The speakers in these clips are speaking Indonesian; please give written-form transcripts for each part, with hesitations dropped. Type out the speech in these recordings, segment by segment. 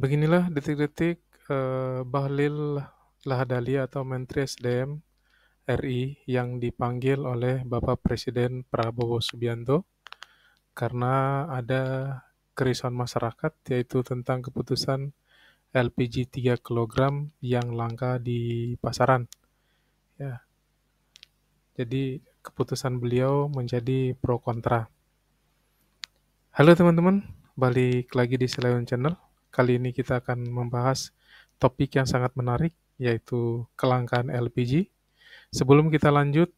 Beginilah detik-detik Bahlil Lahadalia atau Menteri SDM RI yang dipanggil oleh Bapak Presiden Prabowo Subianto karena ada kerisauan masyarakat yaitu tentang keputusan LPG 3 kg yang langka di pasaran. Ya, jadi keputusan beliau menjadi pro kontra. Halo teman-teman, balik lagi di Selayon Channel. Kali ini kita akan membahas topik yang sangat menarik, yaitu kelangkaan LPG. Sebelum kita lanjut,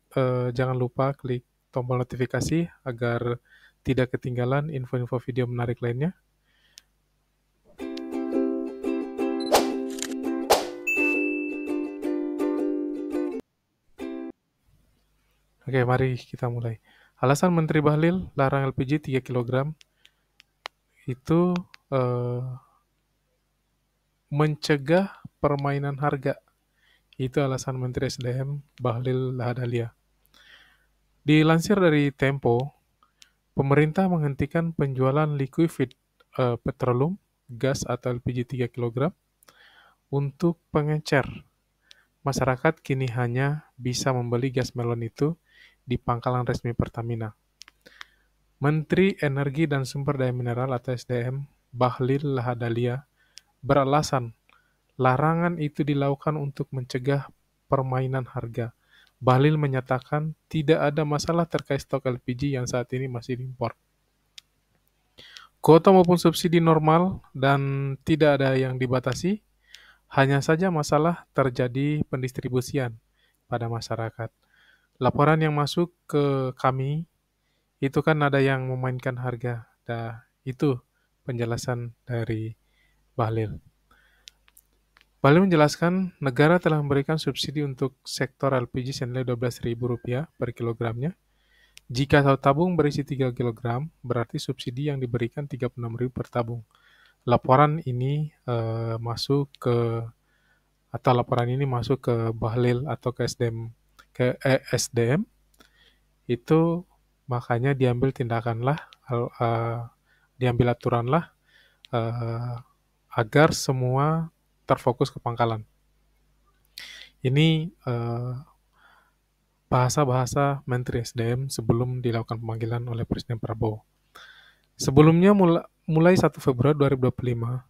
jangan lupa klik tombol notifikasi agar tidak ketinggalan info-info video menarik lainnya. Oke, mari kita mulai. Alasan Menteri Bahlil larang LPG 3 kg itu mencegah permainan harga. Itu alasan Menteri SDM Bahlil Lahadalia. Dilansir dari Tempo, pemerintah menghentikan penjualan liquefied petroleum, gas atau LPG 3 kg untuk pengecer. Masyarakat kini hanya bisa membeli gas melon itu di pangkalan resmi Pertamina. Menteri Energi dan Sumber Daya Mineral atau SDM Bahlil Lahadalia beralasan larangan itu dilakukan untuk mencegah permainan harga. Bahlil menyatakan tidak ada masalah terkait stok LPG yang saat ini masih diimpor. Kuota maupun subsidi normal dan tidak ada yang dibatasi, hanya saja masalah terjadi pendistribusian pada masyarakat. Laporan yang masuk ke kami itu kan ada yang memainkan harga. Nah, itu penjelasan dari Bahlil. Bahlil menjelaskan negara telah memberikan subsidi untuk sektor LPG senilai Rp12.000 per kilogramnya. Jika satu tabung berisi 3 kg, berarti subsidi yang diberikan Rp36.000 per tabung. Laporan ini laporan ini masuk ke Bahlil atau ke SDM, itu makanya diambil aturanlah agar semua terfokus ke pangkalan. Ini bahasa-bahasa Menteri SDM sebelum dilakukan pemanggilan oleh Presiden Prabowo. Sebelumnya mulai 1 Februari 2025,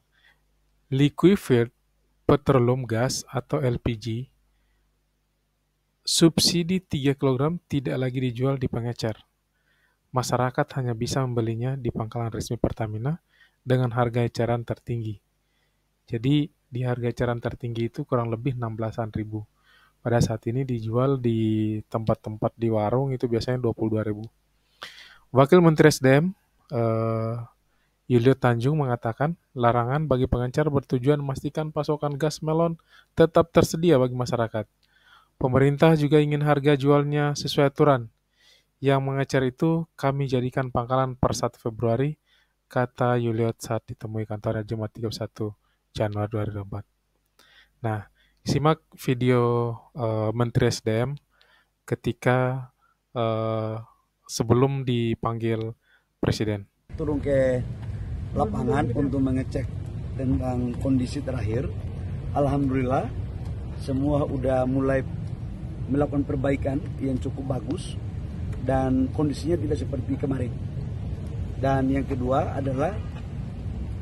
liquefied petroleum gas atau LPG subsidi 3 kg tidak lagi dijual di pengecer. Masyarakat hanya bisa membelinya di pangkalan resmi Pertamina dengan harga eceran tertinggi. Jadi di harga eceran tertinggi itu kurang lebih 16-an ribu. Pada saat ini dijual di tempat-tempat di warung itu biasanya 22.000. Wakil Menteri SDM Yulio Tanjung mengatakan larangan bagi pengecer bertujuan memastikan pasokan gas melon tetap tersedia bagi masyarakat. Pemerintah juga ingin harga jualnya sesuai aturan. Yang mengecer itu kami jadikan pangkalan per 1 Februari, kata Yulio saat ditemui kantornya Jumat 31 Januari 2024. Nah, simak video Menteri SDM ketika sebelum dipanggil Presiden. Turun ke lapangan untuk mengecek tentang kondisi terakhir. Alhamdulillah semua udah mulai melakukan perbaikan yang cukup bagus dan kondisinya tidak seperti kemarin. Dan yang kedua adalah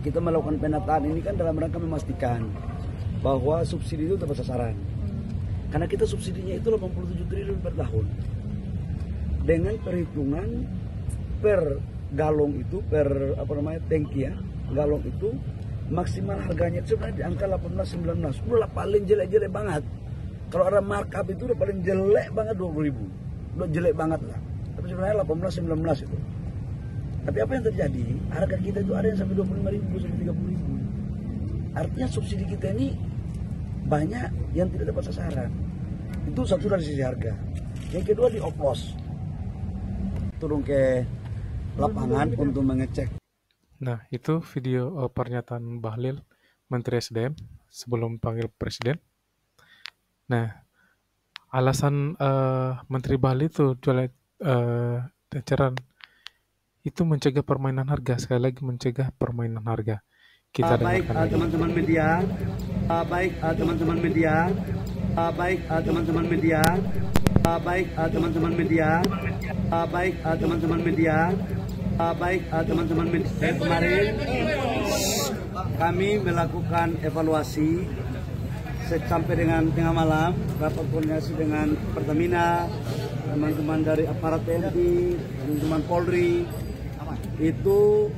kita melakukan penataan ini kan dalam rangka memastikan bahwa subsidi itu tepat sasaran. Karena kita subsidinya itu 87 triliun per tahun. Dengan perhitungan per galong itu, tangki ya, galong itu maksimal harganya itu sebenarnya di angka 18-19. Udah paling jelek-jelek banget. Kalau ada markup itu udah paling jelek banget 20.000. Udah jelek banget lah. Tapi sebenarnya 18-19 itu. Tapi apa yang terjadi? Harga kita itu ada yang sampai 25.000 sampai 30.000. Artinya subsidi kita ini banyak yang tidak dapat sasaran. Itu satu dari sisi harga. Yang kedua di oplos. Turun ke lapangan untuk mengecek. Nah, itu video pernyataan Bahlil Menteri SDM sebelum panggil Presiden. Nah, alasan Menteri Bahlil itu jual eceran itu mencegah permainan harga, sekali lagi mencegah permainan harga. Kita Baik dengarkan lagi. teman-teman media, baik teman-teman media, baik teman-teman media, baik teman-teman media, baik teman-teman media, baik teman-teman media. Kemarin kami melakukan evaluasi sampai dengan tengah malam, rapat koordinasi dengan Pertamina, teman-teman dari aparat TNI, teman-teman Polri, itu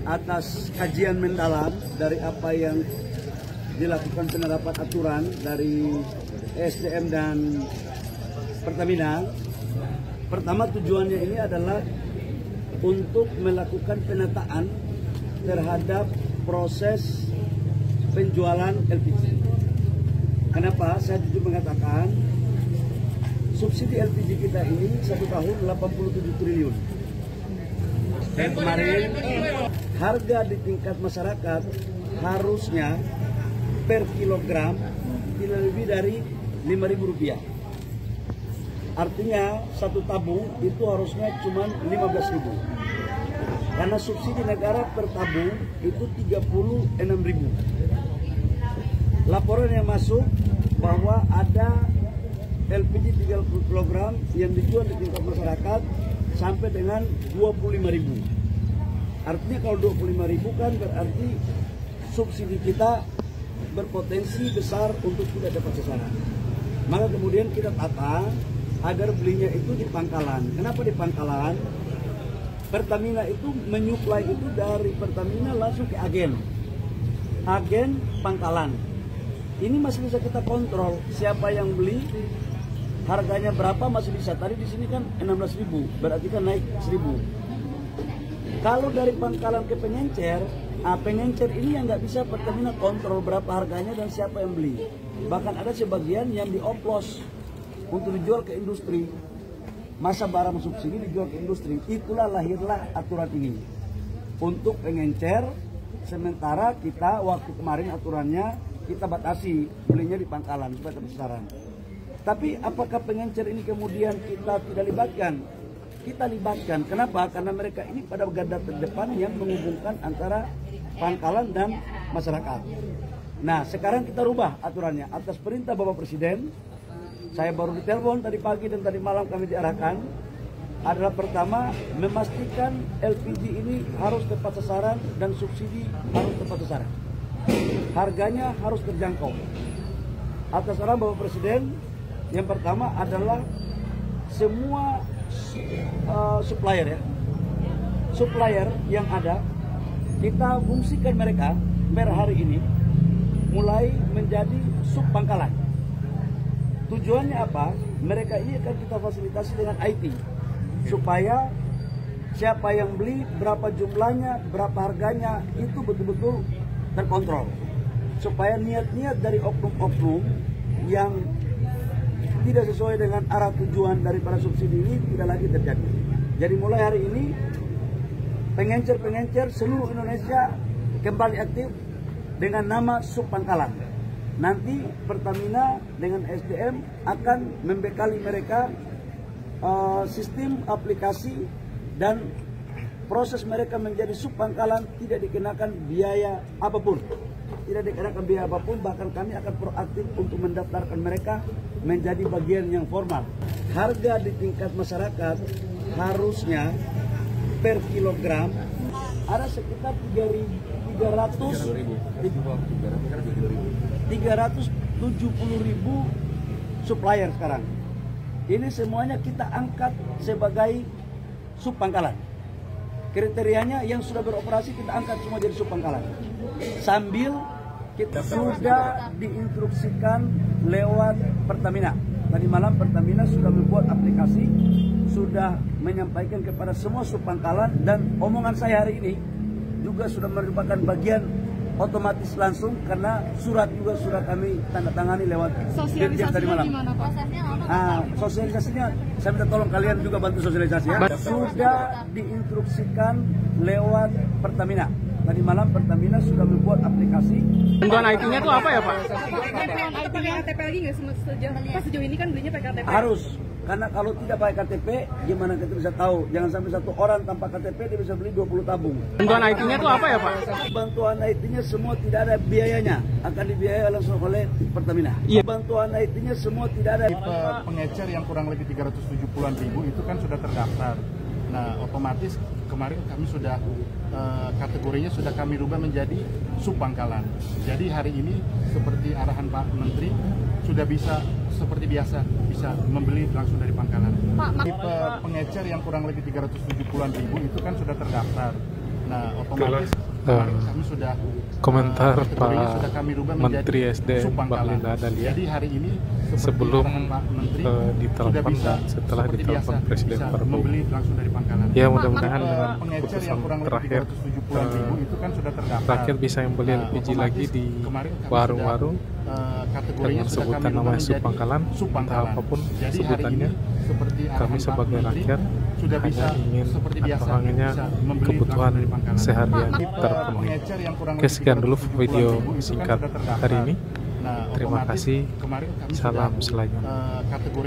atas kajian mendalam dari apa yang dilakukan penerapan aturan dari SDM dan Pertamina. Pertama, tujuannya ini adalah untuk melakukan penataan terhadap proses penjualan LPG. Kenapa? Saya jujur mengatakan subsidi LPG kita ini 1 tahun 87 triliun. Dan kemarin harga di tingkat masyarakat harusnya per kilogram tidak lebih dari Rp5.000. Artinya satu tabung itu harusnya cuma 15.000. Karena subsidi negara per tabung itu 36.000. Laporan yang masuk bahwa ada LPG 30 kg yang dijual di tingkat masyarakat sampai dengan 25.000. Artinya kalau 25.000 kan berarti subsidi kita berpotensi besar untuk tidak dapat sasaran. Maka kemudian kita tata agar belinya itu di pangkalan. Kenapa di pangkalan? Pertamina itu menyuplai itu dari Pertamina langsung ke agen pangkalan. Ini masih bisa kita kontrol siapa yang beli, harganya berapa masih bisa. Tadi di sini kan 16.000, berarti kan naik 1.000. Kalau dari pangkalan ke pengencer, pengencer ini yang nggak bisa Pertamina kontrol berapa harganya dan siapa yang beli. Bahkan ada sebagian yang dioplos untuk dijual ke industri. Masa barang subsidi dijual ke industri. Itulah lahirlah aturan ini untuk pengencer. Sementara kita waktu kemarin aturannya kita batasi belinya di pangkalan supaya tepat sasaran. Tapi apakah pengencer ini kemudian kita tidak libatkan? Kita libatkan. Kenapa? Karena mereka ini pada garda terdepan yang menghubungkan antara pangkalan dan masyarakat. Nah, sekarang kita rubah aturannya atas perintah Bapak Presiden. Saya baru ditelepon tadi pagi dan tadi malam kami diarahkan adalah pertama memastikan LPG ini harus tepat sasaran dan subsidi harus tepat sasaran. Harganya harus terjangkau. Atas arahan Bapak Presiden, yang pertama adalah semua supplier yang ada kita fungsikan mereka per hari ini mulai menjadi sub pangkalan. Tujuannya apa? Mereka ini akan kita fasilitasi dengan IT supaya siapa yang beli, berapa jumlahnya, berapa harganya itu betul-betul terkontrol. Supaya niat-niat dari oknum-oknum yang tidak sesuai dengan arah tujuan daripada subsidi ini tidak lagi terjadi. Jadi mulai hari ini pengencer-pengencer seluruh Indonesia kembali aktif dengan nama sub pangkalan. Nanti Pertamina dengan SDM akan membekali mereka sistem aplikasi dan proses mereka menjadi sub pangkalan tidak dikenakan biaya apapun. Tidak dikenakan biaya apapun, bahkan kami akan proaktif untuk mendaftarkan mereka menjadi bagian yang formal. Harga di tingkat masyarakat harusnya per kilogram ada sekitar 370.000 supplier sekarang. Ini semuanya kita angkat sebagai sub pangkalan. Kriterianya yang sudah beroperasi kita angkat semua jadi sub pangkalan. Sambil kita sudah diinstruksikan lewat Pertamina. Tadi malam Pertamina sudah membuat aplikasi, sudah menyampaikan kepada semua sub pangkalan, dan omongan saya hari ini juga sudah merupakan bagian otomatis langsung karena surat juga sudah kami tanda tangani lewat Dirjen tadi malam. Sosialisasinya saya minta tolong kalian juga bantu sosialisasi ya. Sudah diinstruksikan lewat Pertamina. Tadi malam Pertamina sudah membuat aplikasi. Bantuan IT-nya itu apa ya Pak? Bantuan IT-nya PKTP lagi nggak sejauh ini kan belinya PKTP. Harus Karena kalau tidak pakai KTP, gimana kita bisa tahu? Jangan sampai satu orang tanpa KTP dia bisa beli 20 tabung. Bantuan IT-nya itu apa ya Pak? Bantuan IT-nya semua tidak ada biayanya, akan dibiayai langsung oleh Pertamina. Iya. Bantuan IT-nya semua tidak ada. Pengecer yang kurang lebih 370-an ribu itu kan sudah terdaftar. Nah, otomatis kemarin kami sudah kategorinya sudah kami rubah menjadi subpangkalan. Jadi hari ini seperti arahan Pak Menteri sudah bisa seperti biasa bisa membeli langsung dari pangkalan. Tipe pengecer yang kurang lebih 370-an ribu itu kan sudah terdaftar. Nah, otomatis kemarin kami sudah komentar kategorinya Pak sudah kami rubah Menteri menjadi SDM subpangkalan. Bahlil Lahadalia Jadi hari ini sebelum Pak Menteri ditelepon sudah bisa dan setelah seperti ditelepon biasa, Presiden bisa Prabowo. membeli langsung dari pangkalan. Ya mudah-mudahan dengan Pengecer keputusan yang kurang lebih terakhir 370-an ribu itu kan sudah terdaftar. rakyat bisa membeli Nah, LPG otomatis lagi di kemarin kami warung-warung kategorinya dengan sudah sebutan kami rubah namanya menjadi subpangkalan, entah subpangkalan. apapun Jadi sebutannya, hari ini seperti arahan kami Pak sebagai Menteri rakyat sudah bisa hanya ingin seperti atau biasa hanya bisa membeli kebutuhan langsung dari pangkalan. seharian Tipe terpenuhi. pengecer yang kurang Oke, lebih sekian dulu 370-an video ribu itu kan singkat sudah terdaftar. hari ini. Nah, Terima otomatis kasih. kemarin kami Salam sudah Selayang. kategori